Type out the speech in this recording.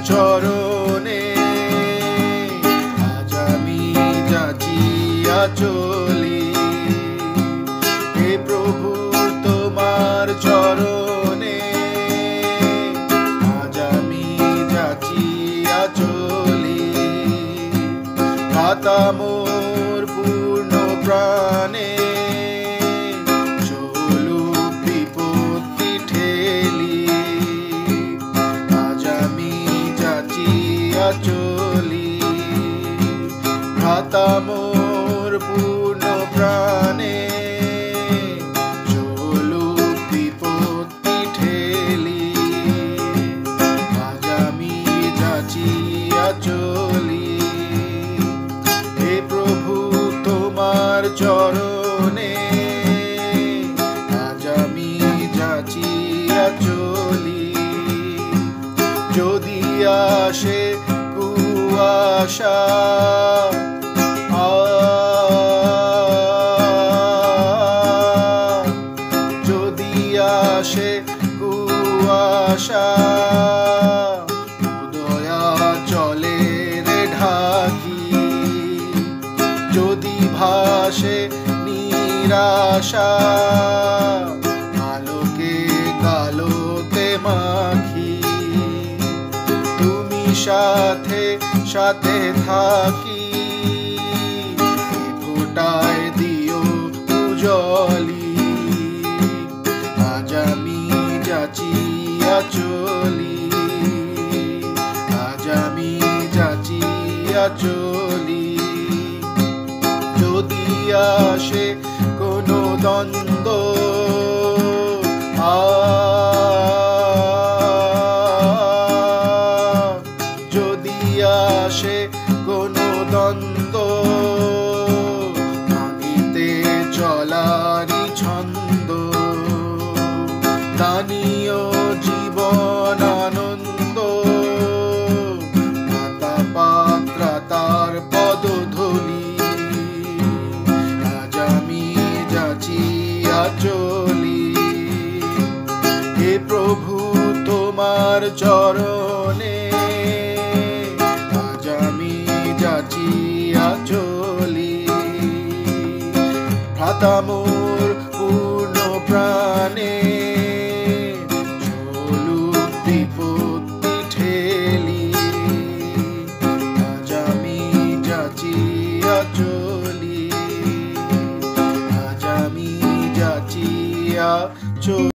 চরণে আজ আমি যাচিয়া চলি। হে প্রভু তোমার চরণে আজ আমি যাচিয়া চলি। ভ্রাতা মোর পূর্ণ প্রাণে চলুক বিপত্তি ঠেলি। আজ আমি যাচিয়া চলি। ভ্রাতা মোর পূর্ণ প্রাণে চলুক বিপত্তি ঠেলি। আজ আমি যাচিয়া চলি। হে প্রভু তোমার চরণে আজ আমি যাচিয়া চলি। যদি আসে কুয়াশা যদি আসে কুয়াশা দয়া চলে রে ঢাকি। যদি ভাসে নিরাশা আলোকে কালোতে মাখি। তুমি সাথে সাথে থাকি ফোটায় দিও উজলি। আজ আমি যাচিয়া চলি। আজ আমি যাচিয়া চলি। যদি আসে কোনো দ্বন্দ্ব যদি আসে কোনো দ্বন্দ্ব ভাঙিতে চলারি ছন্দ। দানীয় জীবন আনন্দ মাতা পাত্রাতার পদধূলি। আজ আমি যাচিয়া চলি। হে প্রভু তোমার চরণে আজ আমি যাচিয়া চলি। ভ্রাতা মোর পূর্ণ প্রাণে চলুক বিপত্তি ঠেলি। আজ আমি যাচিয়া চলি। আজ আমি যাচিয়া চলি।